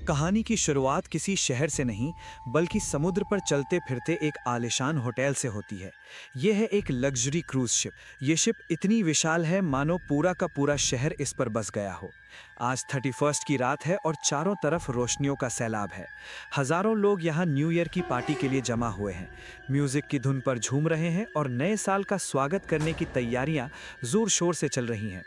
कहानी की शुरुआत किसी शहर से नहीं, बल्कि समुद्र पर चलते फिरते एक आलीशान होटल से होती है। यह है एक लग्जरी क्रूज शिप। ये शिप इतनी विशाल है मानो पूरा का पूरा शहर इस पर बस गया हो। आज 31 की रात है और चारों तरफ रोशनियों का सैलाब है। हजारों लोग यहाँ न्यू ईयर की पार्टी के लिए जमा हुए हैं। म्यूजिक की धुन पर झूम रहे हैं और नए साल का स्वागत करने की तैयारियां जोर शोर से चल रही हैं।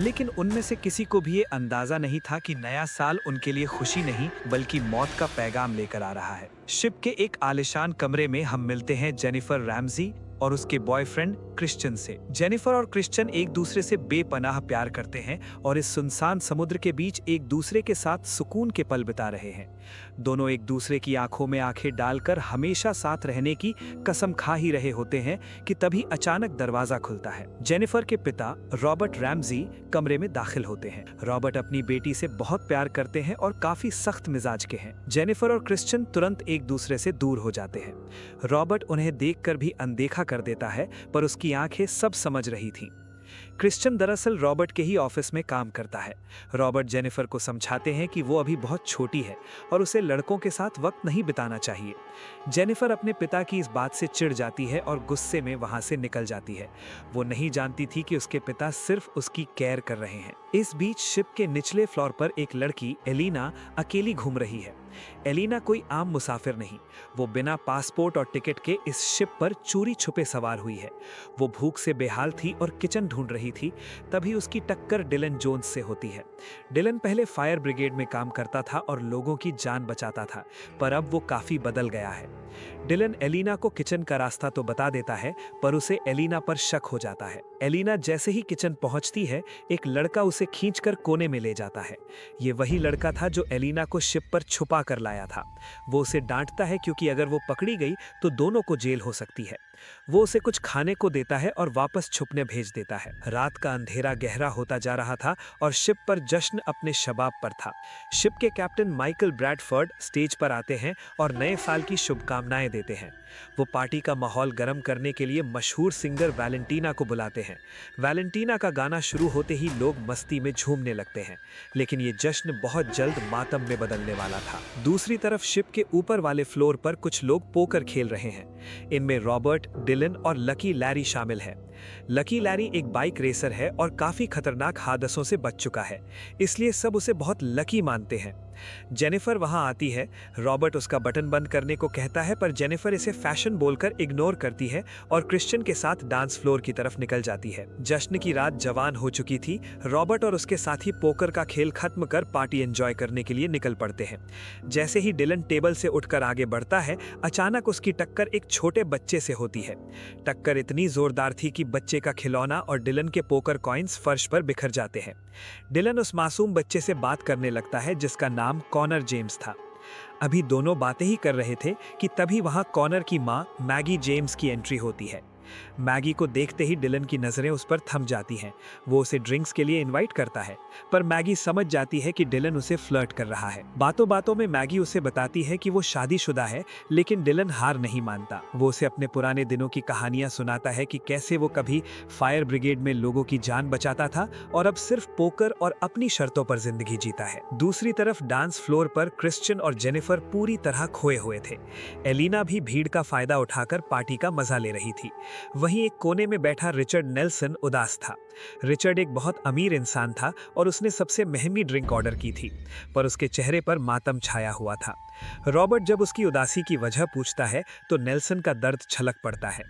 लेकिन उनमें से किसी को भी ये अंदाजा नहीं था कि नया साल उनके लिए खुशी नहीं बल्कि मौत का पैगाम लेकर आ रहा है। शिप के एक आलिशान कमरे में हम मिलते हैं जेनिफर रैम्जी और उसके बॉयफ्रेंड क्रिश्चियन से। जेनिफर और क्रिश्चियन एक दूसरे से बेपनाह प्यार करते हैं और इस सुनसान समुद्र के बीच एक दूसरे के साथ सुकून के पल बिता रहे हैं। दोनों एक दूसरे की आंखों में आंखें डालकर हमेशा साथ रहने की कसम खा ही रहे होते हैं कि तभी अचानक दरवाजा खुलता है। जेनिफर के पिता रॉबर्ट रैम्जी कमरे में दाखिल होते हैं। रॉबर्ट अपनी बेटी से बहुत प्यार करते हैं और काफी सख्त मिजाज के हैं। जेनिफर और क्रिश्चियन तुरंत एक दूसरे से दूर हो जाते हैं। रॉबर्ट उन्हें देखकर भी अनदेखा कर देता है, पर उसकी आंखें सब समझ रही थीं। क्रिश्चियन दरअसल रॉबर्ट के ही ऑफिस में काम करता है। रॉबर्ट जेनिफर को समझाते हैं कि वो अभी बहुत छोटी है और उसे लड़कों के साथ वक्त नहीं बिताना चाहिए। जेनिफर अपने पिता की इस बात से चिढ़ जाती है और गुस्से में वहां से निकल जाती है। वो नहीं जानती थी कि उसके पिता सिर्फ उसकी केयर कर रहे हैं। इस बीच शिप के निचले फ्लोर पर एक लड़की एलिना अकेली घूम रही है। एलिना कोई आम मुसाफिर नहीं, वो बिना पासपोर्ट और टिकट के इस शिप पर चोरी छुपे सवार हुई है। वो भूख से बेहाल थी और किचन ढूंढ रही थी। तभी उसकी टक्कर डिलन जोन्स से होती है। डिलन पहले फायर ब्रिगेड में काम करता था और लोगों की जान बचाता था, पर अब वो काफी बदल गया है। डिलन एलिना को किचन का रास्ता तो बता देता है, पर उसे एलिना पर शक हो जाता है। एलिना जैसे ही किचन पहुंचती है, एक लड़का उसे खींचकर कोने में ले जाता है। ये वही लड़का था जो एलिना को शिप पर छुपा कर लाया था। वो उसे डांटता है क्योंकि अगर वो पकड़ी गई तो दोनों को जेल हो सकती है। वो उसे कुछ खाने को देता है और वापस छुपने भेज देता है। रात का अंधेरा गहरा होता जा रहा था और शिप पर जश्न अपने शबाब पर था। शिप के कैप्टन माइकल ब्रैडफोर्ड स्टेज पर आते हैं और नए साल की शुभकामनाएं देते हैं। वो पार्टी का माहौल गर्म करने के लिए मशहूर सिंगर वैलेंटीना को बुलाते हैं। वैलेंटीना का गाना शुरू होते ही लोग मस्ती में झूमने लगते हैं, लेकिन ये जश्न बहुत जल्द मातम में बदलने वाला था। दूसरी तरफ शिप के ऊपर वाले फ्लोर पर कुछ लोग पोकर खेल रहे हैं। इनमें रॉबर्ट, डिलन और लकी लैरी शामिल है। लकी लैरी एक बाइक रेसर है और काफी खतरनाक हादसों से बच चुका है, इसलिए सब उसे बहुत लकी मानते हैं। जेनिफर वहां आती है। रॉबर्ट उसका बटन बंद करने को कहता है, पर जेनिफर इसे फैशन बोलकर इग्नोर करती है और क्रिश्चियन के साथ डांस फ्लोर की तरफ निकल जाती है। जश्न की रात जवान हो चुकी थी। रॉबर्ट और उसके साथी पोकर का खेल खत्म कर पार्टी एंजॉय करने के लिए निकल पड़ते हैं। जैसे ही डिलन टेबल से उठकर आगे बढ़ता है, अचानक उसकी टक्कर एक छोटे बच्चे से होती है। टक्कर इतनी जोरदार थी कि बच्चे का खिलौना और डिलन के पोकर कॉइन्स फर्श पर बिखर जाते हैं। डिलन उस मासूम बच्चे से बात करने लगता है जिसका नाम कॉनर जेम्स था। अभी दोनों बातें ही कर रहे थे कि तभी वहां कॉनर की मां मैगी जेम्स की एंट्री होती है। मैगी को देखते ही डिलन की नजरें उस पर थम जाती हैं। वो उसे ड्रिंक्स के लिए इनवाइट करता है, पर मैगी समझ जाती है कि डिलन उसे फ्लर्ट कर रहा है। बातों बातों में मैगी उसे बताती है कि वो शादीशुदा है, लेकिन डिलन हार नहीं मानता। वो उसे अपने पुराने दिनों की कहानियां सुनाता है कि कैसे वो कभी फायर ब्रिगेड में लोगों की जान बचाता था और अब सिर्फ पोकर और अपनी शर्तों पर जिंदगी जीता है। दूसरी तरफ डांस फ्लोर पर क्रिश्चियन और जेनिफर पूरी तरह खोए हुए थे। एलिना भी भीड़ का फायदा उठाकर पार्टी का मजा ले रही थी। वहीं एक कोने में बैठा रिचर्ड नेल्सन उदास था। रिचर्ड एक बहुत अमीर इंसान था और उसने सबसे महंगी ड्रिंक ऑर्डर की थी, पर उसके चेहरे पर मातम छाया हुआ था। रॉबर्ट जब उसकी उदासी की वजह पूछता है तो नेल्सन का दर्द छलक पड़ता है।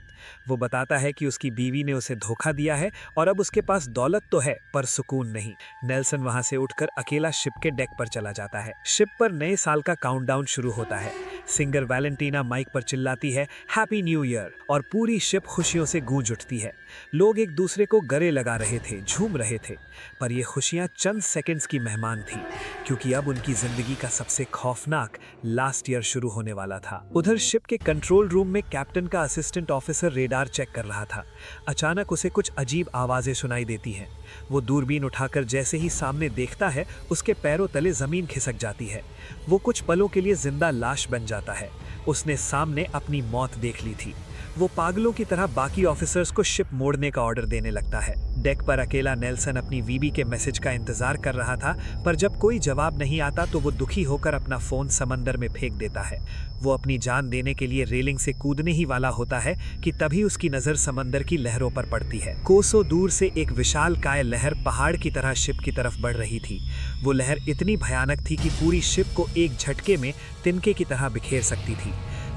वो बताता है कि उसकी बीवी ने उसे धोखा दिया है और अब उसके पास दौलत तो है, पर सुकून नहीं। नेल्सन वहां से उठकर अकेला शिप के डेक पर चला जाता है। शिप पर नए साल का काउंटडाउन शुरू होता है। सिंगर वैलेंटीना माइक पर चिल्लाती है, हैप्पी न्यू ईयर, और पूरी शिप खुशियों से गूंज उठती है। लोग एक दूसरे को गले लगा रहे थे, झूम रहे थे, पर ये खुशियां चंद सेकंड्स की मेहमान थी, क्योंकि अब उनकी जिंदगी का सबसे खौफनाक लास्ट ईयर शुरू होने वाला था। उधर शिप के कंट्रोल रूम में कैप्टन का असिस्टेंट ऑफिसर रेडार चेक कर रहा था। अचानक उसे कुछ अजीब आवाजें सुनाई देती हैं। वो दूरबीन उठाकर जैसे ही सामने देखता है, उसके पैरों तले जमीन खिसक जाती है। वो कुछ पलों के लिए जिंदा लाश बन जाता है। उसने सामने अपनी मौत देख ली थी। वो पागलों की तरह बाकी ऑफिसर्स को शिप मोड़ने का ऑर्डर देने लगता है। डेक पर अकेला नेल्सन अपनी वीबी के मैसेज का इंतजार कर रहा था, पर जब कोई जवाब नहीं आता तो वो दुखी होकर अपना फोन समंदर में फेंक देता है। वो अपनी जान देने के लिए रेलिंग से कूदने ही वाला होता है कि तभी उसकी नजर समंदर की लहरों पर पड़ती है। कोसों दूर से एक विशालकाय लहर पहाड़ की तरह शिप की तरफ बढ़ रही थी। वो लहर इतनी भयानक थी कि पूरी शिप को एक झटके में तिनके की तरह बिखेर सकती थी।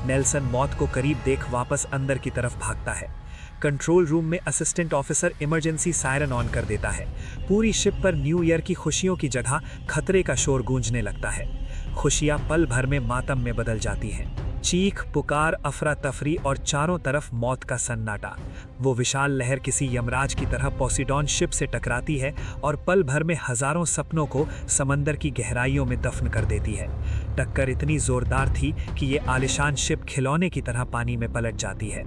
नेल्सन मौत को करीब देख वापस अंदर की तरफ भागता है। कंट्रोल रूम में assistant officer emergency siren on कर देता है। पूरी शिप पर न्यू ईयर की खुशियों की जगह खतरे का शोर गूंजने लगता है। खुशियां पल भर में मातम में बदल जाती हैं। चीख पुकार, अफरा तफरी और चारों तरफ मौत का सन्नाटा। वो विशाल लहर किसी यमराज की तरह पोसिडॉन शिप से टकराती है और पल भर में हजारों सपनों को समंदर की गहराइयों में दफन कर देती है। टक्कर इतनी जोरदार थी कि ये आलिशान शिप खिलौने की तरह पानी में पलट जाती है।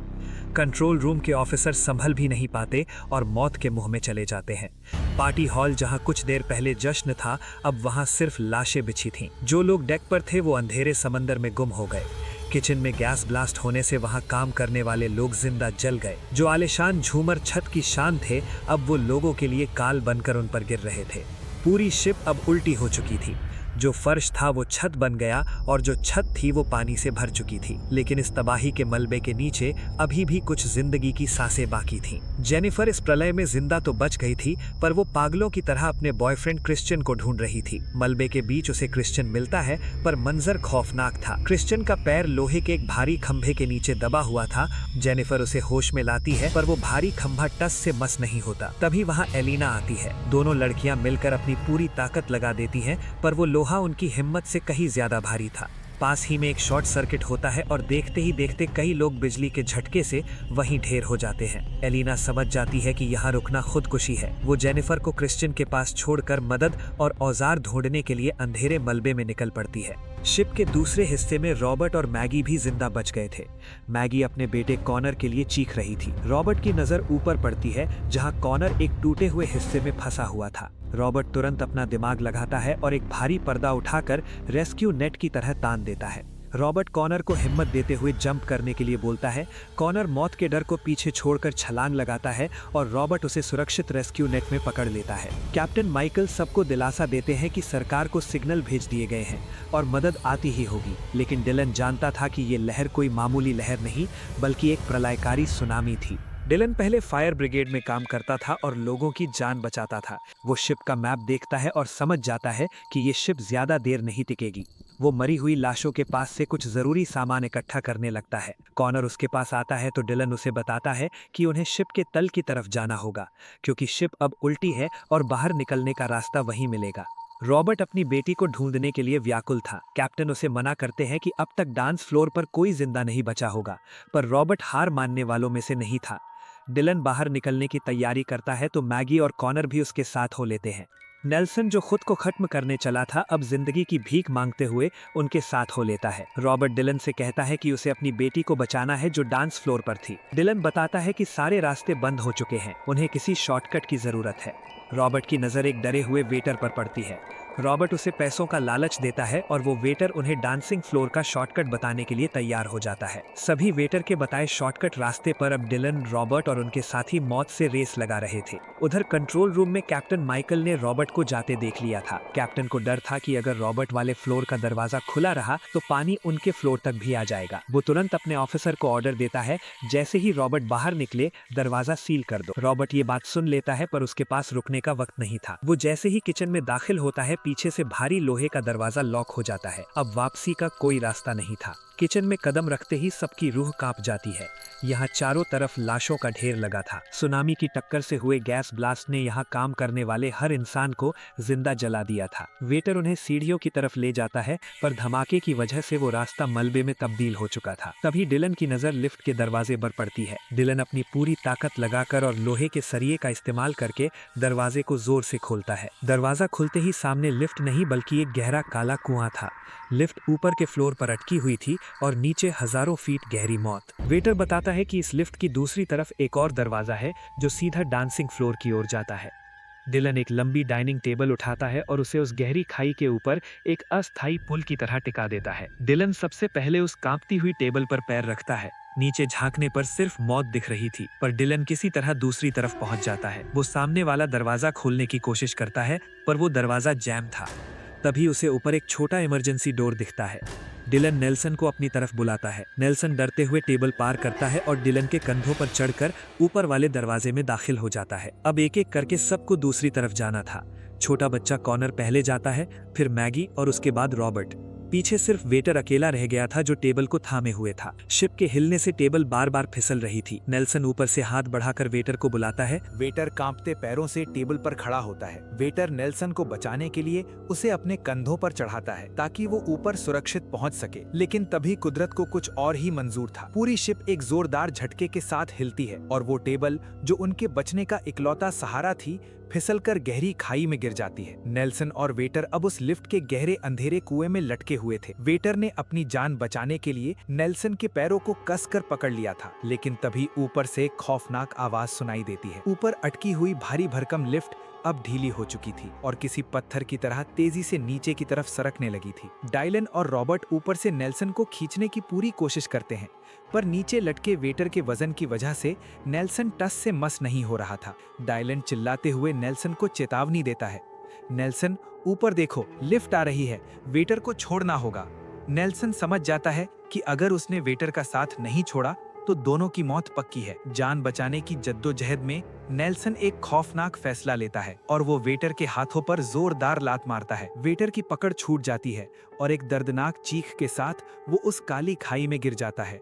कंट्रोल रूम के ऑफिसर संभल भी नहीं पाते और मौत के मुंह में चले जाते हैं। पार्टी हॉल जहां कुछ देर पहले जश्न था, अब वहां सिर्फ लाशें बिछी थीं। जो लोग डेक पर थे वो अंधेरे समंदर में गुम हो गए। किचन में गैस ब्लास्ट होने से वहां काम करने वाले लोग जिंदा जल गए। जो आलिशान झूमर छत की शान थे, अब वो लोगों के लिए काल बनकर उन पर गिर रहे थे। पूरी शिप अब उल्टी हो चुकी थी। जो फर्श था वो छत बन गया और जो छत थी वो पानी से भर चुकी थी। लेकिन इस तबाही के मलबे के नीचे अभी भी कुछ जिंदगी की सांसें बाकी थीं। जेनिफर इस प्रलय में जिंदा तो बच गई थी, पर वो पागलों की तरह अपने बॉयफ्रेंड क्रिश्चियन को ढूंढ रही थी। मलबे के बीच उसे क्रिश्चियन मिलता है, पर मंजर खौफनाक था। क्रिश्चियन का पैर लोहे के एक भारी खंभे के नीचे दबा हुआ था। जेनिफर उसे होश में लाती है, पर वो भारी खंभा टस से मस नहीं होता। तभी वहाँ एलिना आती है। दोनों लड़कियां मिलकर अपनी पूरी ताकत लगा देती हैं, पर वो लोहा उनकी हिम्मत से कहीं ज्यादा भारी था। पास ही में एक शॉर्ट सर्किट होता है और देखते ही देखते कई लोग बिजली के झटके से वहीं ढेर हो जाते हैं। एलिना समझ जाती है कि यहाँ रुकना खुदकुशी है। वो जेनिफर को क्रिश्चियन के पास छोड़कर मदद और औजार ढूंढने के लिए अंधेरे मलबे में निकल पड़ती है। शिप के दूसरे हिस्से में रॉबर्ट और मैगी भी जिंदा बच गए थे। मैगी अपने बेटे कॉनर के लिए चीख रही थी। रॉबर्ट की नजर ऊपर पड़ती है, जहाँ कॉनर एक टूटे हुए हिस्से में फंसा हुआ था। रॉबर्ट तुरंत अपना दिमाग लगाता है और एक भारी पर्दा उठाकर रेस्क्यू नेट की तरह तान देता है। रॉबर्ट कॉनर को हिम्मत देते हुए जंप करने के लिए बोलता है। कॉनर मौत के डर को पीछे छोड़कर छलांग लगाता है और रॉबर्ट उसे सुरक्षित रेस्क्यू नेट में पकड़ लेता है। कैप्टन माइकल सबको दिलासा देते हैं कि सरकार को सिग्नल भेज दिए गए हैं और मदद आती ही होगी। लेकिन डिलन जानता था कि ये लहर कोई मामूली लहर नहीं, बल्कि एक प्रलयकारी सुनामी थी। डिलन पहले फायर ब्रिगेड में काम करता था और लोगों की जान बचाता था। वो शिप का मैप देखता है और समझ जाता है कि ये शिप ज्यादा देर नहीं टिकेगी। वो मरी हुई लाशों के पास से कुछ जरूरी सामान इकट्ठा करने लगता है। कॉनर उसके पास आता है तो डिलन उसे बताता है कि उन्हें शिप के तल की तरफ जाना होगा, क्योंकि शिप अब उल्टी है और बाहर निकलने का रास्ता वहीं मिलेगा। रॉबर्ट अपनी बेटी को ढूंढने के लिए व्याकुल था। कैप्टन उसे मना करते हैं कि अब तक डांस फ्लोर पर कोई जिंदा नहीं बचा होगा, पर रॉबर्ट हार मानने वालों में से नहीं था। डिलन बाहर निकलने की तैयारी करता है तो मैगी और कॉनर भी उसके साथ हो लेते हैं। नेल्सन जो खुद को खत्म करने चला था, अब जिंदगी की भीख मांगते हुए उनके साथ हो लेता है। रॉबर्ट डिलन से कहता है कि उसे अपनी बेटी को बचाना है जो डांस फ्लोर पर थी। डिलन बताता है कि सारे रास्ते बंद हो चुके हैं, उन्हें किसी शॉर्टकट की जरूरत है। रॉबर्ट की नजर एक डरे हुए वेटर पर पड़ती है। रॉबर्ट उसे पैसों का लालच देता है और वो वेटर उन्हें डांसिंग फ्लोर का शॉर्टकट बताने के लिए तैयार हो जाता है। सभी वेटर के बताए शॉर्टकट रास्ते पर अब डिलन, रॉबर्ट और उनके साथी मौत से रेस लगा रहे थे। उधर कंट्रोल रूम में कैप्टन माइकल ने रॉबर्ट को जाते देख लिया था। कैप्टन को डर था कि अगर रॉबर्ट वाले फ्लोर का दरवाजा खुला रहा तो पानी उनके फ्लोर तक भी आ जाएगा। वो तुरंत अपने ऑफिसर को ऑर्डर देता है, जैसे ही रॉबर्ट बाहर निकले दरवाजा सील कर दो। रॉबर्ट ये बात सुन लेता है, पर उसके पास रुकने का वक्त नहीं था। वो जैसे ही किचन में दाखिल होता है, पीछे से भारी लोहे का दरवाजा लॉक हो जाता है। अब वापसी का कोई रास्ता नहीं था। किचन में कदम रखते ही सबकी रूह कांप जाती है। यहाँ चारों तरफ लाशों का ढेर लगा था। सुनामी की टक्कर से हुए गैस ब्लास्ट ने यहाँ काम करने वाले हर इंसान को जिंदा जला दिया था। वेटर उन्हें सीढ़ियों की तरफ ले जाता है, पर धमाके की वजह से वो रास्ता मलबे में तब्दील हो चुका था। तभी डिलन की नजर लिफ्ट के दरवाजे पर पड़ती है। डिलन अपनी पूरी ताकत लगाकर और लोहे के सरिये का इस्तेमाल करके दरवाजे को जोर से खोलता है। दरवाजा खुलते ही सामने लिफ्ट नहीं बल्कि एक गहरा काला कुआं था। लिफ्ट ऊपर के फ्लोर पर अटकी हुई थी और नीचे हजारों फीट गहरी मौत। वेटर बताता है कि इस लिफ्ट की दूसरी तरफ एक और दरवाजा है जो सीधा डांसिंग फ्लोर की ओर जाता है। डिलन एक लंबी डाइनिंग टेबल उठाता है और उसे उस गहरी खाई के ऊपर एक अस्थायी पुल की तरह टिका देता है। डिलन सबसे पहले उस कांपती हुई टेबल पर पैर रखता है। नीचे झांकने पर सिर्फ मौत दिख रही थी, पर डिलन किसी तरह दूसरी तरफ पहुंच जाता है। वो सामने वाला दरवाजा खोलने की कोशिश करता है, पर वो दरवाजा जैम था। तभी उसे ऊपर एक छोटा इमरजेंसी डोर दिखता है। डिलन नेल्सन को अपनी तरफ बुलाता है। नेल्सन डरते हुए टेबल पार करता है और डिलन के कंधों पर चढ़कर ऊपर वाले दरवाजे में दाखिल हो जाता है। अब एक एक करके सबको दूसरी तरफ जाना था। छोटा बच्चा कॉनर पहले जाता है, फिर मैगी और उसके बाद रॉबर्ट। पीछे सिर्फ वेटर अकेला रह गया था जो टेबल को थामे हुए था। शिप के हिलने से टेबल बार बार फिसल रही थी। नेल्सन ऊपर से हाथ बढ़ाकर वेटर को बुलाता है। वेटर कांपते पैरों से टेबल पर खड़ा होता है। वेटर नेल्सन को बचाने के लिए उसे अपने कंधों पर चढ़ाता है ताकि वो ऊपर सुरक्षित पहुंच सके। लेकिन तभी कुदरत को कुछ और ही मंजूर था। पूरी शिप एक जोरदार झटके के साथ हिलती है और वो टेबल जो उनके बचने का इकलौता सहारा थी, फिसलकर गहरी खाई में गिर जाती है। नेल्सन और वेटर अब उस लिफ्ट के गहरे अंधेरे कुएं में लटके हुए थे। वेटर ने अपनी जान बचाने के लिए नेल्सन के पैरों को कसकर पकड़ लिया था, लेकिन तभी ऊपर से एक खौफनाक आवाज सुनाई देती है। ऊपर अटकी हुई भारी भरकम लिफ्ट अब ढीली हो चुकी थी और किसी पत्थर की तरह तेजी से नीचे की तरफ सरकने लगी थी। डायलन और रॉबर्ट ऊपर से नेल्सन को खींचने की पूरी कोशिश करते हैं, पर नीचे लटके वेटर के वजन की वजह से नेल्सन टस से मस नहीं हो रहा था। डायलन चिल्लाते हुए नेल्सन को चेतावनी देता है। नेल्सन, ऊपर देखो, लिफ्ट आ रही है, वेटर को छोड़ना होगा। नेल्सन समझ जाता है कि अगर उसने वेटर का साथ नहीं छोड़ा तो दोनों की मौत पक्की है। जान बचाने की जद्दोजहद में नेल्सन एक खौफनाक फैसला लेता है और वो वेटर के हाथों पर जोरदार लात मारता है। वेटर की पकड़ छूट जाती है और एक दर्दनाक चीख के साथ वो उस काली खाई में गिर जाता है।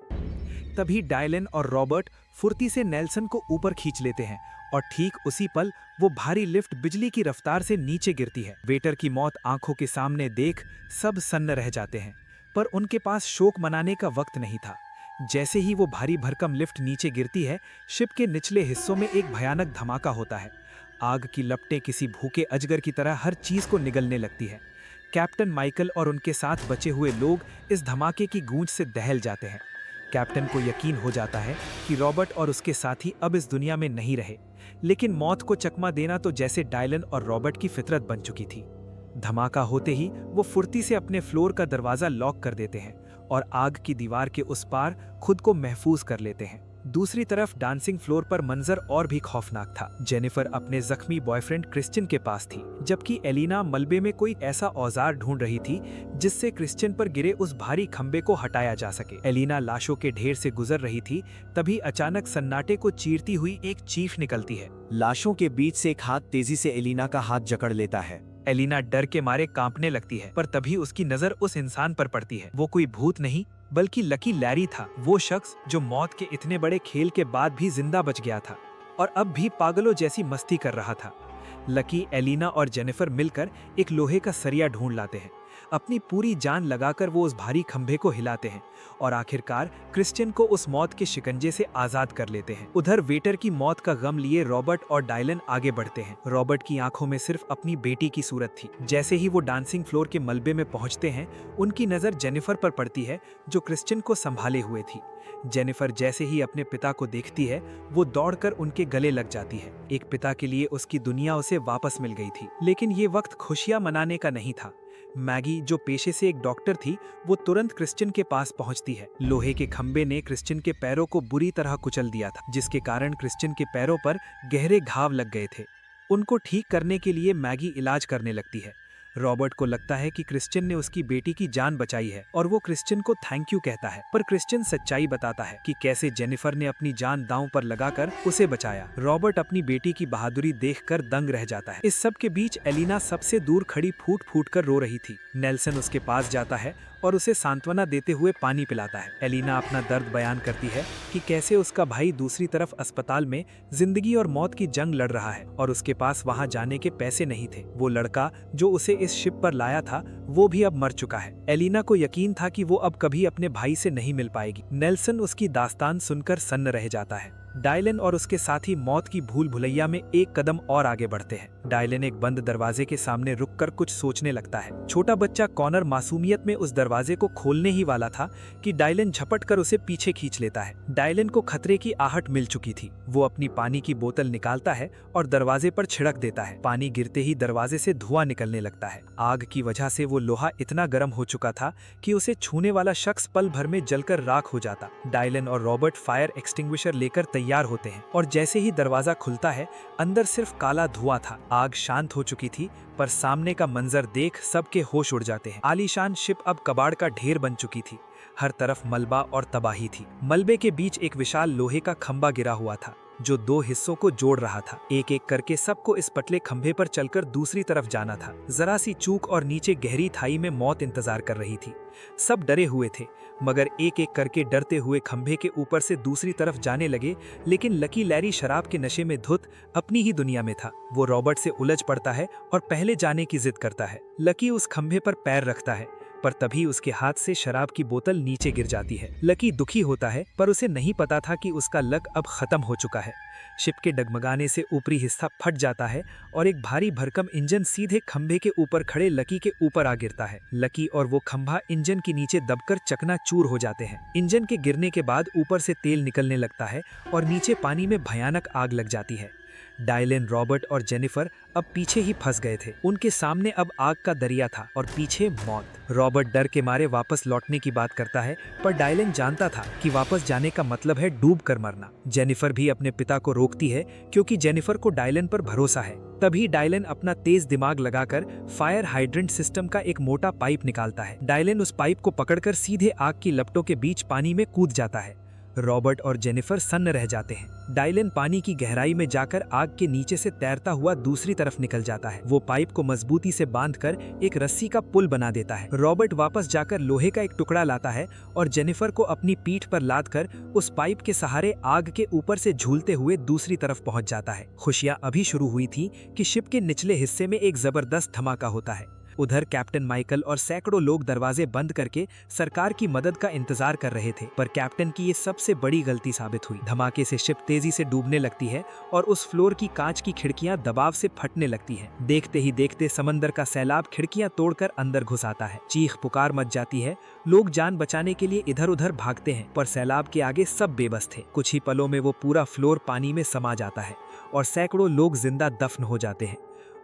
तभी डायलन और रॉबर्ट फुर्ती से नेल्सन को ऊपर खींच लेते हैं और ठीक उसी पल वो भारी लिफ्ट बिजली की रफ्तार से नीचे गिरती है। वेटर की मौत आंखों के सामने देख सब सन्न रह जाते हैं, पर उनके पास शोक मनाने का वक्त नहीं था। जैसे ही वो भारी भरकम लिफ्ट नीचे गिरती है, शिप के निचले हिस्सों में एक भयानक धमाका होता है। आग की लपटें किसी भूखे अजगर की तरह हर चीज को निगलने लगती है। कैप्टन माइकल और उनके साथ बचे हुए लोग इस धमाके की गूंज से दहल जाते हैं। कैप्टन को यकीन हो जाता है कि रॉबर्ट और उसके साथी अब इस दुनिया में नहीं रहे, लेकिन मौत को चकमा देना तो जैसे डायलन और रॉबर्ट की फितरत बन चुकी थी। धमाका होते ही वो फुर्ती से अपने फ्लोर का दरवाजा लॉक कर देते हैं और आग की दीवार के उस पार खुद को महफूज कर लेते हैं। दूसरी तरफ डांसिंग फ्लोर पर मंजर और भी खौफनाक था। जेनिफर अपने जख्मी बॉयफ्रेंड क्रिश्चियन के पास थी, जबकि एलिना मलबे में कोई ऐसा औजार ढूंढ रही थी जिससे क्रिश्चियन पर गिरे उस भारी खंबे को हटाया जा सके। एलिना लाशों के ढेर से गुजर रही थी, तभी अचानक सन्नाटे को चीरती हुई एक चीख निकलती है। लाशों के बीच से एक हाथ तेजी से एलिना का हाथ जकड़ लेता है। एलिना डर के मारे कांपने लगती है, पर तभी उसकी नजर उस इंसान पर पड़ती है। वो कोई भूत नहीं बल्कि लकी लैरी था, वो शख्स जो मौत के इतने बड़े खेल के बाद भी जिंदा बच गया था और अब भी पागलों जैसी मस्ती कर रहा था। लकी, एलिना और जेनिफर मिलकर एक लोहे का सरिया ढूंढ लाते हैं। अपनी पूरी जान लगाकर वो उस भारी खंभे को हिलाते हैं और आखिरकार क्रिश्चियन को उस मौत के शिकंजे से आजाद कर लेते हैं। उधर वेटर की मौत का गम लिए रॉबर्ट और डायलन आगे बढ़ते हैं। रॉबर्ट की आंखों में सिर्फ अपनी बेटी की सूरत थी। जैसे ही वो डांसिंग फ्लोर के मलबे में पहुंचते हैं, उनकी नजर जेनिफर पर पड़ती है जो क्रिश्चियन को संभाले हुए थी। जेनिफर जैसे ही अपने पिता को देखती है, वो दौड़कर उनके गले लग जाती है। एक पिता के लिए उसकी दुनिया उसे वापस मिल गई थी, लेकिन ये वक्त खुशियां मनाने का नहीं था। मैगी, जो पेशे से एक डॉक्टर थी, वो तुरंत क्रिश्चियन के पास पहुंचती है। लोहे के खंबे ने क्रिश्चियन के पैरों को बुरी तरह कुचल दिया था, जिसके कारण क्रिश्चियन के पैरों पर गहरे घाव लग गए थे। उनको ठीक करने के लिए मैगी इलाज करने लगती है। रॉबर्ट को लगता है कि क्रिश्चियन ने उसकी बेटी की जान बचाई है और वो क्रिश्चियन को थैंक यू कहता है, पर क्रिश्चियन सच्चाई बताता है कि कैसे जेनिफर ने अपनी जान दांव पर लगाकर उसे बचाया। रॉबर्ट अपनी बेटी की बहादुरी देखकर दंग रह जाता है। इस सब के बीच एलिना सबसे दूर खड़ी फूट फूट कर रो रही थी। नेल्सन उसके पास जाता है और उसे सांत्वना देते हुए पानी पिलाता है। एलिना अपना दर्द बयान करती है कि कैसे उसका भाई दूसरी तरफ अस्पताल में जिंदगी और मौत की जंग लड़ रहा है और उसके पास वहां जाने के पैसे नहीं थे। वो लड़का जो उसे इस शिप पर लाया था, वो भी अब मर चुका है। एलिना को यकीन था कि वो अब कभी अपने भाई से नहीं मिल पाएगी। नेल्सन उसकी दास्तान सुनकर सन्न रह जाता है। डायलन और उसके साथी मौत की भूल भुलैया में एक कदम और आगे बढ़ते हैं। डायलन एक बंद दरवाजे के सामने रुककर कुछ सोचने लगता है। छोटा बच्चा कॉनर मासूमियत में उस दरवाजे को खोलने ही वाला था कि डायलन झपट कर उसे पीछे खींच लेता है। डायलन को खतरे की आहट मिल चुकी थी। वो अपनी पानी की बोतल निकालता है और दरवाजे पर छिड़क देता है। पानी गिरते ही दरवाजे से धुआं निकलने लगता है। आग की वजह से वो लोहा इतना गर्म हो चुका था कि उसे छूने वाला शख्स पल भर में जलकर राख हो जाता। डायलन और रॉबर्ट फायर एक्सटिंग्विशर लेकर तैयार होते हैं और जैसे ही दरवाजा खुलता है अंदर सिर्फ काला धुआं था। आग शांत हो चुकी थी पर सामने का मंजर देख सबके होश उड़ जाते हैं। आलीशान शिप अब कबाड़ का ढेर बन चुकी थी। हर तरफ मलबा और तबाही थी। मलबे के बीच एक विशाल लोहे का खंभा गिरा हुआ था जो दो हिस्सों को जोड़ रहा था। एक एक करके सबको इस पतले खंभे पर चलकर दूसरी तरफ जाना था। जरा सी चूक और नीचे गहरी खाई में मौत इंतजार कर रही थी। सब डरे हुए थे मगर एक एक करके डरते हुए खंभे के ऊपर से दूसरी तरफ जाने लगे। लेकिन लकी लैरी शराब के नशे में धुत अपनी ही दुनिया में था। वो रॉबर्ट से उलझ पड़ता है और पहले जाने की जिद करता है। लकी उस खंभे पर पैर रखता है पर तभी उसके हाथ से शराब की बोतल नीचे गिर जाती है। लकी दुखी होता है पर उसे नहीं पता था कि उसका लक अब खत्म हो चुका है। शिप के डगमगाने से ऊपरी हिस्सा फट जाता है और एक भारी भरकम इंजन सीधे खंभे के ऊपर खड़े लकी के ऊपर आ गिरता है। लकी और वो खंभा इंजन के नीचे दबकर चकनाचूर हो जाते हैं। इंजन के गिरने के बाद ऊपर से तेल निकलने लगता है और नीचे पानी में भयानक आग लग जाती है। डायलन, रॉबर्ट और जेनिफर अब पीछे ही फंस गए थे। उनके सामने अब आग का दरिया था और पीछे मौत। रॉबर्ट डर के मारे वापस लौटने की बात करता है पर डायलन जानता था कि वापस जाने का मतलब है डूब कर मरना। जेनिफर भी अपने पिता को रोकती है क्योंकि जेनिफर को डायलन पर भरोसा है। तभी डायलन अपना तेज दिमाग लगाकर फायर हाइड्रेंट सिस्टम का एक मोटा पाइप निकालता है। डायलन उस पाइप को पकड़कर सीधे आग की लपटों के बीच पानी में कूद जाता है। रॉबर्ट और जेनिफर सन्न रह जाते हैं। डायलन पानी की गहराई में जाकर आग के नीचे से तैरता हुआ दूसरी तरफ निकल जाता है। वो पाइप को मजबूती से बांधकर एक रस्सी का पुल बना देता है। रॉबर्ट वापस जाकर लोहे का एक टुकड़ा लाता है और जेनिफर को अपनी पीठ पर लादकर उस पाइप के सहारे आग के ऊपर से झूलते हुए दूसरी तरफ पहुंच जाता है। खुशियां अभी शुरू हुई थी कि शिप के निचले हिस्से में एक जबरदस्त धमाका होता है। उधर कैप्टन माइकल और सैकड़ों लोग दरवाजे बंद करके सरकार की मदद का इंतजार कर रहे थे पर कैप्टन की ये सबसे बड़ी गलती साबित हुई। धमाके से शिप तेजी से डूबने लगती है और उस फ्लोर की कांच की खिड़कियां दबाव से फटने लगती हैं। देखते ही देखते समंदर का सैलाब खिड़कियां तोड़कर अंदर घुस आता है। चीख पुकार मच जाती है। लोग जान बचाने के लिए इधर उधर भागते हैं पर सैलाब के आगे सब बेबस थे। कुछ ही पलों में वो पूरा फ्लोर पानी में समा जाता है और सैकड़ों लोग जिंदा दफन हो जाते हैं।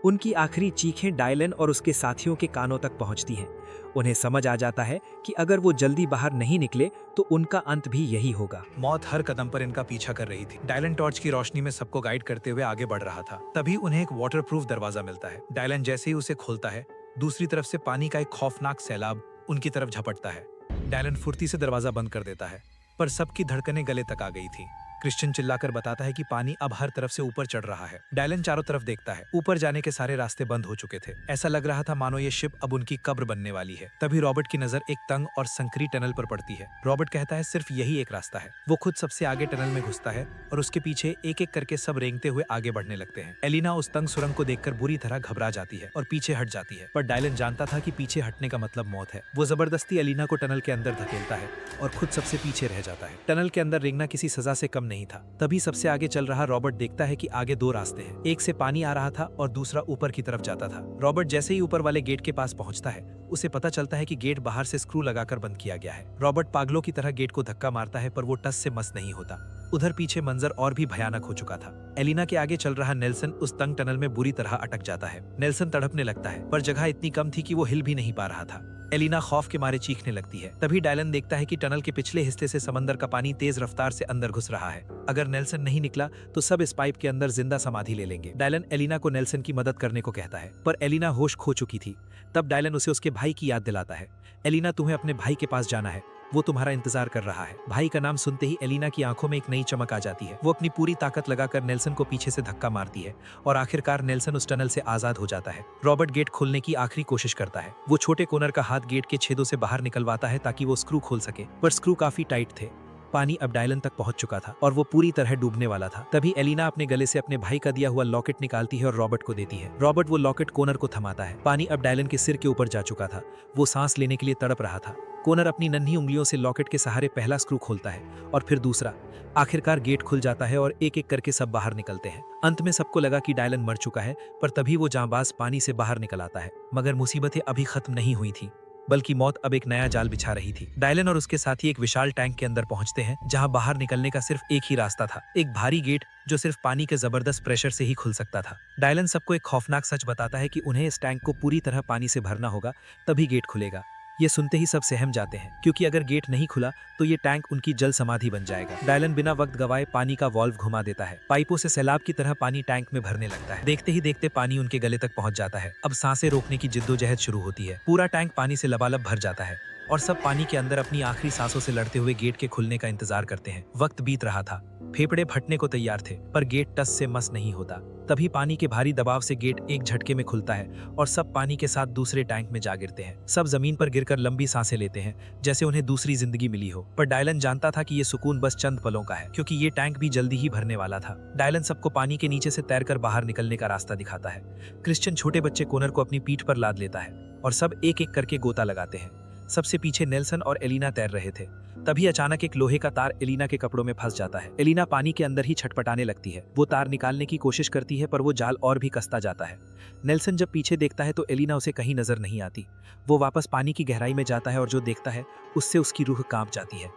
उनकी आखिरी चीखें डायलन और उसके साथियों के कानों तक पहुंचती हैं। उन्हें समझ आ जाता है कि अगर वो जल्दी बाहर नहीं निकले तो उनका अंत भी यही होगा। मौत हर कदम पर इनका पीछा कर रही थी। डायलन टॉर्च की रोशनी में सबको गाइड करते हुए आगे बढ़ रहा था। तभी उन्हें एक वाटरप्रूफ दरवाजा मिलता है। डायलन जैसे ही उसे खोलता है दूसरी तरफ से पानी का एक खौफनाक सैलाब उनकी तरफ झपटता है। डायलन फुर्ती से दरवाजा बंद कर देता है पर सबकी धड़कनें गले तक आ गई थी। क्रिश्चियन चिल्लाकर बताता है कि पानी अब हर तरफ से ऊपर चढ़ रहा है। डायलन चारों तरफ देखता है। ऊपर जाने के सारे रास्ते बंद हो चुके थे। ऐसा लग रहा था मानो ये शिप अब उनकी कब्र बनने वाली है। तभी रॉबर्ट की नजर एक तंग और संकरी टनल पर पड़ती है। रॉबर्ट कहता है सिर्फ यही एक रास्ता है। वो खुद सबसे आगे टनल में घुसता है और उसके पीछे एक एक करके सब रेंगते हुए आगे बढ़ने लगते हैं। एलिना उस तंग सुरंग को देखकर बुरी तरह घबरा जाती है और पीछे हट जाती है पर डायलन जानता था कि पीछे हटने का मतलब मौत है। वो जबरदस्ती एलिना को टनल के अंदर धकेलता है और खुद सबसे पीछे रह जाता है। टनल के अंदर रेंगना किसी सजा से कम नहीं था। तभी सबसे आगे चल रहा रॉबर्ट देखता है कि आगे दो रास्ते हैं। एक से पानी आ रहा था और दूसरा ऊपर की तरफ जाता था। रॉबर्ट जैसे ही ऊपर वाले गेट के पास पहुंचता है उसे पता चलता है कि गेट बाहर से स्क्रू लगाकर बंद किया गया है। रॉबर्ट पागलों की तरह गेट को धक्का मारता है पर वो टस से मस नहीं होता। उधर पीछे मंजर और भी भयानक हो चुका था। एलिना के आगे चल रहा नेल्सन उस तंग टनल में बुरी तरह अटक जाता है। नेल्सन तड़पने लगता है पर जगह इतनी कम थी कि वो हिल भी नहीं पा रहा था। एलिना खौफ के मारे चीखने लगती है। तभी डायलन देखता है कि टनल के पिछले हिस्से से समंदर का पानी तेज रफ्तार से अंदर घुस रहा है। अगर नेल्सन नहीं निकला तो सब इस पाइप के अंदर जिंदा समाधि ले लेंगे। डायलन एलिना को नेल्सन की मदद करने को कहता है पर एलिना होश खो चुकी थी। तब डायलन उसे उसके भाई की याद दिलाता है। एलिना, तुम्हें अपने भाई के पास जाना है, वो तुम्हारा इंतजार कर रहा है। भाई का नाम सुनते ही एलिना की आंखों में एक नई चमक आ जाती है। वो अपनी पूरी ताकत लगाकर नेल्सन को पीछे से धक्का मारती है और आखिरकार नेल्सन उस टनल से आजाद हो जाता है। रॉबर्ट गेट खोलने की आखिरी कोशिश करता है। वो छोटे कोनर का हाथ गेट के छेदों से बाहर निकलवाता है ताकि वो स्क्रू खोल सके पर स्क्रू काफी टाइट थे। पानी अब डायलन तक पहुंच चुका था और वो पूरी तरह डूबने वाला था। तभी एलिना अपने गले से अपने भाई का दिया हुआ लॉकेट निकालती है और रॉबर्ट को देती है। रॉबर्ट वो लॉकेट कोनर को थमाता है। पानी अब डायलन के सिर के ऊपर जा चुका था। वो सांस लेने के लिए तड़प रहा था। कोनर अपनी नन्ही उंगलियों से लॉकेट के सहारे पहला स्क्रू खोलता है और फिर दूसरा। आखिरकार गेट खुल जाता है और एक एक करके सब बाहर निकलते हैं। अंत में सबको लगा कि डायलन मर चुका है, पर तभी वो जांबाज पानी से बाहर निकल आता है। मगर मुसीबतें अभी खत्म नहीं हुई थी, बल्कि मौत अब एक नया जाल बिछा रही थी। डायलन और उसके साथी एक विशाल टैंक के अंदर पहुंचते हैं, जहां बाहर निकलने का सिर्फ एक ही रास्ता था, एक भारी गेट जो सिर्फ पानी के जबरदस्त प्रेशर से ही खुल सकता था। डायलन सबको एक खौफनाक सच बताता है कि उन्हें इस टैंक को पूरी तरह पानी से भरना होगा, तभी गेट खुलेगा। ये सुनते ही सब सहम जाते हैं, क्योंकि अगर गेट नहीं खुला तो ये टैंक उनकी जल समाधि बन जाएगा। डायलन बिना वक्त गवाए पानी का वॉल्व घुमा देता है। पाइपों से सैलाब की तरह पानी टैंक में भरने लगता है। देखते ही देखते पानी उनके गले तक पहुंच जाता है। अब सांसें रोकने की जिद्दोजहद शुरू होती है। पूरा टैंक पानी से लबालब भर जाता है और सब पानी के अंदर अपनी आखिरी सांसों से लड़ते हुए गेट के खुलने का इंतजार करते हैं। वक्त बीत रहा था, फेफड़े फटने को तैयार थे, पर गेट टस से मस नहीं होता। तभी पानी के भारी दबाव से गेट एक झटके में खुलता है और सब पानी के साथ दूसरे टैंक में जा गिरते हैं। सब जमीन पर गिरकर लंबी सांसें लेते हैं, जैसे उन्हें दूसरी जिंदगी मिली हो। पर डायलन जानता था कि ये सुकून बस चंद पलों का है, क्योंकि ये टैंक भी जल्दी ही भरने वाला था। डायलन सबको पानी के नीचे से तैरकर बाहर निकलने का रास्ता दिखाता है। क्रिश्चियन छोटे बच्चे कोनर को अपनी पीठ पर लाद लेता है और सब एक एक करके गोता लगाते हैं। सबसे पीछे नेल्सन और एलिना तैर रहे थे। तभी अचानक एक लोहे का तार एलिना के कपड़ों में फंस जाता है। एलिना पानी के अंदर ही छटपटाने लगती है। वो तार निकालने की कोशिश करती है, पर वो जाल और भी कसता जाता है। नेल्सन जब पीछे देखता है तो एलिना उसे कहीं नजर नहीं आती। वो वापस पानी की गहराई में जाता है और जो देखता है उससे उसकी रूह कांप जाती है।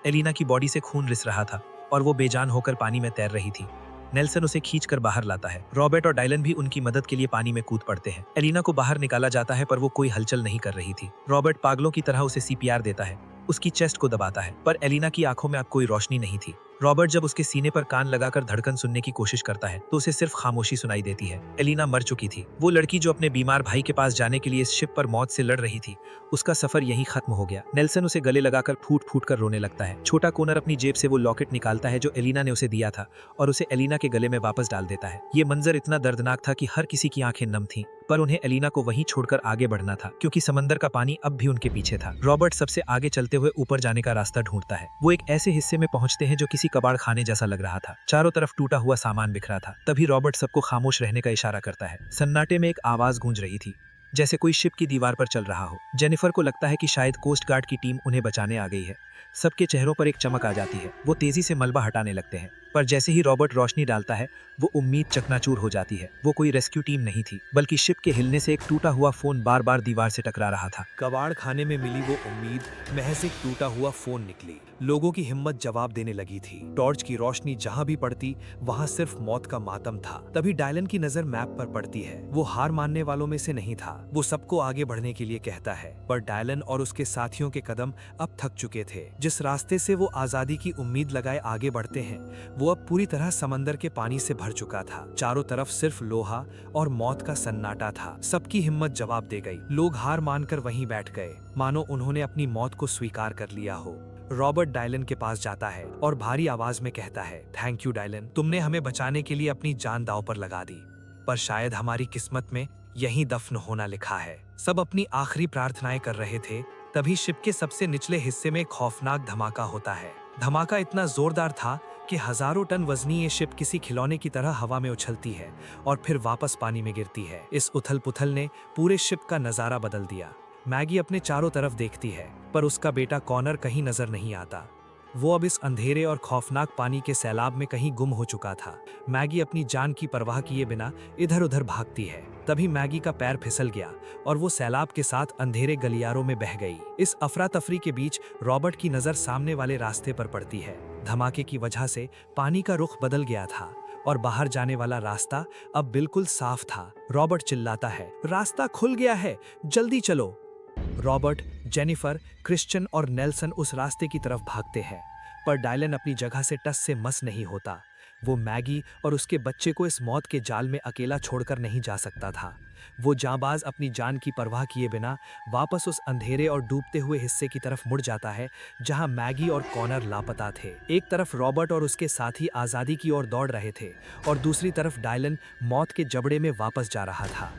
एलिना की बॉडी से खून रिस रहा था और वो बेजान होकर पानी में तैर रही थी। नेल्सन उसे खींचकर बाहर लाता है। रॉबर्ट और डायलन भी उनकी मदद के लिए पानी में कूद पड़ते हैं। एलिना को बाहर निकाला जाता है, पर वो कोई हलचल नहीं कर रही थी। रॉबर्ट पागलों की तरह उसे सीपीआर देता है, उसकी चेस्ट को दबाता है, पर एलिना की आंखों में अब कोई रोशनी नहीं थी। रॉबर्ट जब उसके सीने पर कान लगाकर धड़कन सुनने की कोशिश करता है तो उसे सिर्फ खामोशी सुनाई देती है। एलिना मर चुकी थी। वो लड़की जो अपने बीमार भाई के पास जाने के लिए इस शिप पर मौत से लड़ रही थी, उसका सफर यहीं खत्म हो गया। नेल्सन उसे गले लगाकर फूट फूट कर रोने लगता है। छोटा कोनर अपनी जेब से वो लॉकेट निकालता है जो एलिना ने उसे दिया था और उसे एलिना के गले में वापस डाल देता है। ये मंजर इतना दर्दनाक था कि हर किसी की आंखें नम थीं, पर उन्हें एलिना को वहीं छोड़कर आगे बढ़ना था, क्योंकि समंदर का पानी अब भी उनके पीछे था। रॉबर्ट सबसे आगे चलते हुए ऊपर जाने का रास्ता ढूंढता है। वो एक ऐसे हिस्से में पहुंचते हैं जो किसी कबाड़ खाने जैसा लग रहा था। चारों तरफ टूटा हुआ सामान बिखरा था। तभी रॉबर्ट सबको खामोश रहने का इशारा करता है। सन्नाटे में एक आवाज गूंज रही थी, जैसे कोई शिप की दीवार पर चल रहा हो। जेनिफर को लगता है कि शायद कोस्ट गार्ड की टीम उन्हें बचाने आ गई है। सबके चेहरों पर एक चमक आ जाती है। वो तेजी से मलबा हटाने लगते हैं, पर जैसे ही रॉबर्ट रोशनी डालता है वो उम्मीद चकनाचूर हो जाती है। वो कोई रेस्क्यू टीम नहीं थी, बल्कि शिप के हिलने से एक टूटा हुआ फोन बार बार दीवार से टकरा रहा था। कबाड़ खाने में मिली वो उम्मीद महज एक टूटा हुआ फोन निकली। लोगों की हिम्मत जवाब देने लगी थी। टॉर्च की रोशनी जहां भी पड़ती वहां सिर्फ मौत का मातम था। तभी डायलन की नजर मैप पर पड़ती है। वो हार मानने वालों में से नहीं था। वो सबको आगे बढ़ने के लिए कहता है, पर डायलन और उसके साथियों के कदम अब थक चुके थे। जिस रास्ते से वो आजादी की उम्मीद लगाए आगे बढ़ते हैं वो अब पूरी तरह समंदर के पानी से भर चुका था। चारों तरफ सिर्फ लोहा और मौत का सन्नाटा था। सबकी हिम्मत जवाब दे गई। लोग हार मानकर वहीं बैठ गए, मानो उन्होंने अपनी मौत को स्वीकार कर लिया हो। रॉबर्ट डायलन के पास जाता है और भारी आवाज में कहता है, थैंक यू डायलन, तुमने हमें बचाने के लिए अपनी जान दांव पर लगा दी, पर शायद हमारी किस्मत में यहीं दफन होना लिखा है। सब अपनी आखिरी प्रार्थनाएं कर रहे थे, तभी शिप के सबसे निचले हिस्से में खौफनाक धमाका होता है। धमाका इतना जोरदार था कि हजारों टन वजनी ये शिप किसी खिलौने की तरह हवा में उछलती है और फिर वापस पानी में गिरती है। इस उथल पुथल ने पूरे शिप का नजारा बदल दिया। मैगी अपने चारों तरफ देखती है, पर उसका बेटा कॉनर कहीं नजर नहीं आता। वो अब इस अंधेरे और खौफनाक पानी के सैलाब में कहीं गुम हो चुका था। मैगी अपनी जान की परवाह किए बिना इधर उधर भागती है। तभी मैगी का पैर फिसल गया और वो सैलाब के साथ अंधेरे गलियारों में बह गई। इस अफरा तफरी के बीच रॉबर्ट की नजर सामने वाले रास्ते पर पड़ती है। धमाके की वजह से पानी का रुख बदल गया था और बाहर जाने वाला रास्ता अब बिल्कुल साफ था। रॉबर्ट चिल्लाता है, रास्ता खुल गया है, जल्दी चलो। रॉबर्ट, जेनिफर, क्रिश्चियन और नेल्सन उस रास्ते की तरफ भागते हैं, पर डायलन अपनी जगह से टस से मस नहीं होता। वो मैगी और उसके बच्चे को इस मौत के जाल में अकेला छोड़कर नहीं जा सकता था। वो जांबाज अपनी जान की परवाह किए बिना वापस उस अंधेरे और डूबते हुए हिस्से की तरफ मुड़ जाता है जहां मैगी और कॉनर लापता थे। एक तरफ रॉबर्ट और उसके साथी आज़ादी की ओर दौड़ रहे थे और दूसरी तरफ डायलन मौत के जबड़े में वापस जा रहा था।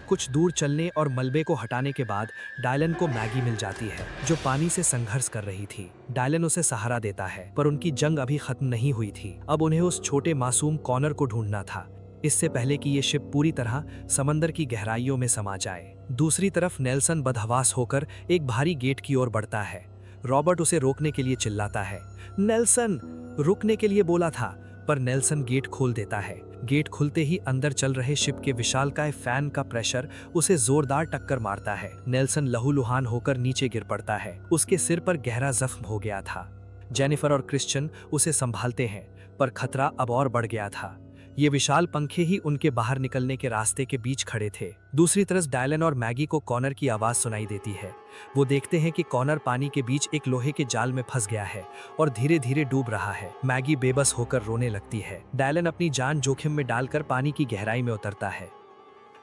कुछ दूर चलने और मलबे को हटाने के बाद डायलन को मैगी मिल जाती है, जो पानी से संघर्ष कर रही थी। डायलन उसे सहारा देता है, पर उनकी जंग अभी खत्म नहीं हुई थी। अब उन्हें उस छोटे मासूम कॉनर को ढूंढना था, इससे पहले कि ये शिप पूरी तरह समंदर की गहराइयों में समा जाए। दूसरी तरफ नेल्सन बदहवास होकर एक भारी गेट की ओर बढ़ता है। रॉबर्ट उसे रोकने के लिए चिल्लाता है। नेल्सन रुकने के लिए बोला था, पर नेल्सन गेट खोल देता है। गेट खुलते ही अंदर चल रहे शिप के विशालकाय फैन का प्रेशर उसे जोरदार टक्कर मारता है। नेल्सन लहूलुहान होकर नीचे गिर पड़ता है। उसके सिर पर गहरा जख्म हो गया था। जेनिफर और क्रिश्चियन उसे संभालते हैं, पर खतरा अब और बढ़ गया था। ये विशाल पंखे ही उनके बाहर निकलने के रास्ते के बीच खड़े थे। दूसरी तरफ डायलन और मैगी को कॉनर की आवाज सुनाई देती है। वो देखते हैं कि कॉनर पानी के बीच एक लोहे के जाल में फंस गया है और धीरे धीरे डूब रहा है। मैगी बेबस होकर रोने लगती है। डायलन अपनी जान जोखिम में डालकर पानी की गहराई में उतरता है।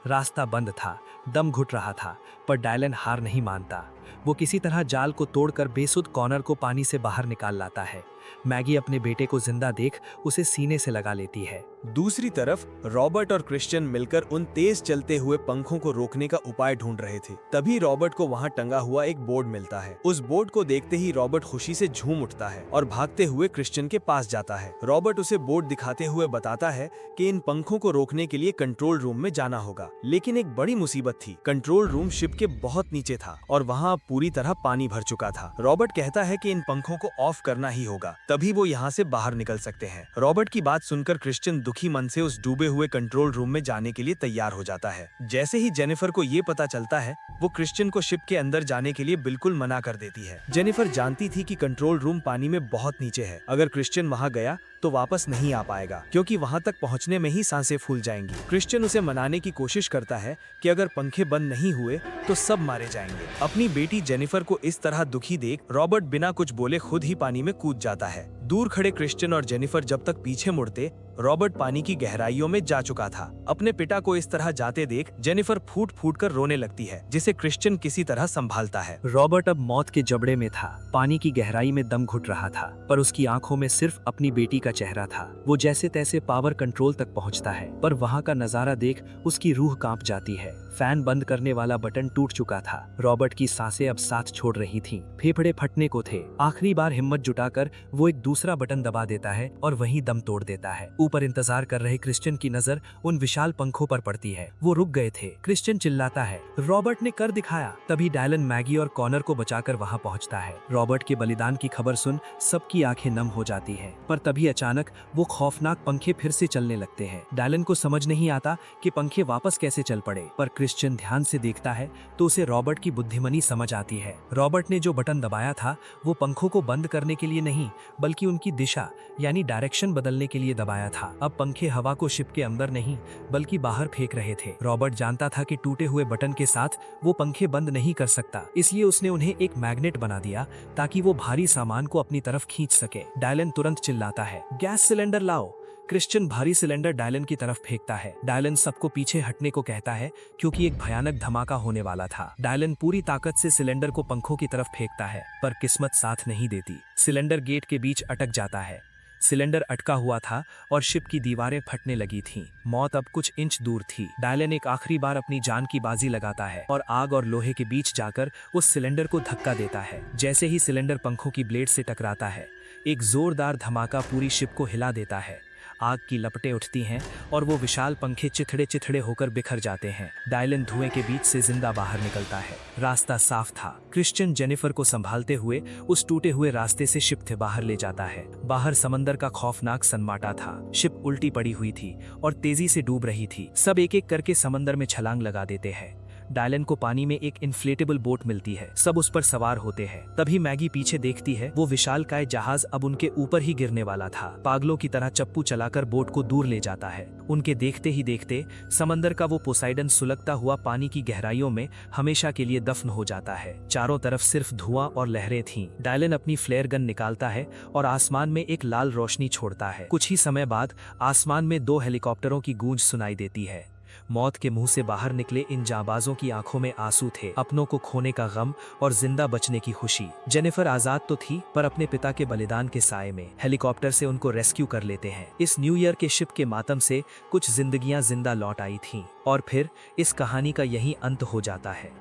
रास्ता बंद था, दम घुट रहा था, पर डायलन हार नहीं मानता। वो किसी तरह जाल को तोड़कर बेसुध कॉनर को पानी से बाहर निकाल लाता है। मैगी अपने बेटे को जिंदा देख उसे सीने से लगा लेती है। दूसरी तरफ रॉबर्ट और क्रिश्चियन मिलकर उन तेज चलते हुए पंखों को रोकने का उपाय ढूंढ रहे थे। तभी रॉबर्ट को वहां टंगा हुआ एक बोर्ड मिलता है। उस बोर्ड को देखते ही रॉबर्ट खुशी से झूम उठता है और भागते हुए क्रिश्चियन के पास जाता है। रॉबर्ट उसे बोर्ड दिखाते हुए बताता है कि इन पंखों को रोकने के लिए कंट्रोल रूम में जाना होगा। लेकिन एक बड़ी मुसीबत थी। कंट्रोल रूम शिप के बहुत नीचे था और वहाँ पूरी तरह पानी भर चुका था। रॉबर्ट कहता है कि इन पंखों को ऑफ करना ही होगा, तभी वो यहाँ से बाहर निकल सकते हैं। रॉबर्ट की बात सुनकर क्रिश्चियन दुखी मन से उस डूबे हुए कंट्रोल रूम में जाने के लिए तैयार हो जाता है। जैसे ही जेनिफर को ये पता चलता है, वो क्रिश्चियन को शिप के अंदर जाने के लिए बिल्कुल मना कर देती है। जेनिफर जानती थी कि कंट्रोल रूम पानी में बहुत नीचे है। अगर क्रिश्चियन वहाँ गया तो वापस नहीं आ पाएगा, क्योंकि वहाँ तक पहुँचने में ही सांसें फूल जाएंगी। क्रिश्चियन उसे मनाने की कोशिश करता है कि अगर पंखे बंद नहीं हुए तो सब मारे जाएंगे। अपनी बेटी जेनिफर को इस तरह दुखी देख रॉबर्ट बिना कुछ बोले खुद ही पानी में कूद जाता है। दूर खड़े क्रिश्चियन और जेनिफर जब तक पीछे मुड़ते, रॉबर्ट पानी की गहराइयों में जा चुका था। अपने पिता को इस तरह जाते देख जेनिफर फूट फूट कर रोने लगती है, जिसे क्रिश्चियन किसी तरह संभालता है। रॉबर्ट अब मौत के जबड़े में था। पानी की गहराई में दम घुट रहा था, पर उसकी आंखों में सिर्फ अपनी बेटी का चेहरा था। वो जैसे तैसे पावर कंट्रोल तक पहुंचता है, पर वहां का नजारा देख उसकी रूह कांप जाती है। फैन बंद करने वाला बटन टूट चुका था। रॉबर्ट की सांसें अब साथ छोड़ रही थीं। फेफड़े फटने को थे। आखिरी बार हिम्मत जुटाकर वो एक दूसरा बटन दबा देता है और वहीं दम तोड़ देता है। ऊपर इंतजार कर रहे क्रिश्चियन की नजर उन विशाल पंखों पर पड़ती है। वो रुक गए थे। क्रिश्चियन चिल्लाता है, रॉबर्ट ने कर दिखाया। तभी डायलन मैगी और कॉनर को बचाकर वहां पहुंचता है। रॉबर्ट के बलिदान की खबर सुन सबकी आंखें नम हो जाती है, पर तभी अचानक वो खौफनाक पंखे फिर से चलने लगते हैं। डायलन को समझ नहीं आता कि पंखे वापस कैसे चल पड़े, पर क्रिश्चियन ध्यान से देखता है तो उसे रॉबर्ट की बुद्धिमनी समझ आती है। रॉबर्ट ने जो बटन दबाया था वो पंखों को बंद करने के लिए नहीं, बल्कि उनकी दिशा यानी डायरेक्शन बदलने के लिए दबाया था। अब पंखे हवा को शिप के अंदर नहीं बल्कि बाहर फेंक रहे थे। रॉबर्ट जानता था कि टूटे हुए बटन के साथ वो पंखे बंद नहीं कर सकता, इसलिए उसने उन्हें एक मैग्नेट बना दिया ताकि वो भारी सामान को अपनी तरफ खींच सके। डायलन तुरंत चिल्लाता है, गैस सिलेंडर लाओ। क्रिश्चियन भारी सिलेंडर डायलन की तरफ फेंकता है। डायलन सबको पीछे हटने को कहता है क्योंकि एक भयानक धमाका होने वाला था। डायलन पूरी ताकत से सिलेंडर को पंखों की तरफ फेंकता है, पर किस्मत साथ नहीं देती। सिलेंडर गेट के बीच अटक जाता है। सिलेंडर अटका हुआ था और शिप की दीवारें फटने लगी थीं। मौत अब कुछ इंच दूर थी। डायलन एक आखिरी बार अपनी जान की बाजी लगाता है और आग और लोहे के बीच जाकर उस सिलेंडर को धक्का देता है। जैसे ही सिलेंडर पंखों की ब्लेड से टकराता है, एक जोरदार धमाका पूरी शिप को हिला देता है। आग की लपटें उठती हैं और वो विशाल पंखे चिथड़े चिथड़े होकर बिखर जाते हैं। डायलन धुएं के बीच से जिंदा बाहर निकलता है। रास्ता साफ था। क्रिश्चियन जेनिफर को संभालते हुए उस टूटे हुए रास्ते से शिप थे बाहर ले जाता है। बाहर समंदर का खौफनाक सन्नाटा था। शिप उल्टी पड़ी हुई थी और तेजी से डूब रही थी। सब एक एक करके समंदर में छलांग लगा देते हैं। डायलन को पानी में एक इन्फ्लेटेबल बोट मिलती है। सब उस पर सवार होते हैं। तभी मैगी पीछे देखती है। वो विशालकाय जहाज अब उनके ऊपर ही गिरने वाला था। पागलों की तरह चप्पू चलाकर बोट को दूर ले जाता है। उनके देखते ही देखते समंदर का वो पोसाइडन सुलगता हुआ पानी की गहराइयों में हमेशा के लिए दफन हो जाता है। चारों तरफ सिर्फ धुआं और लहरें थीं। डायलन अपनी फ्लेयर गन निकालता है और आसमान में एक लाल रोशनी छोड़ता है। कुछ ही समय बाद आसमान में 2 हेलीकॉप्टरों की गूंज सुनाई देती है। मौत के मुंह से बाहर निकले इन जाबाजों की आंखों में आंसू थे, अपनों को खोने का गम और जिंदा बचने की खुशी। जेनिफर आजाद तो थी, पर अपने पिता के बलिदान के साए में। हेलीकॉप्टर से उनको रेस्क्यू कर लेते हैं। इस न्यू ईयर के शिप के मातम से कुछ जिंदगियां जिंदा लौट आई थीं और फिर इस कहानी का यही अंत हो जाता है।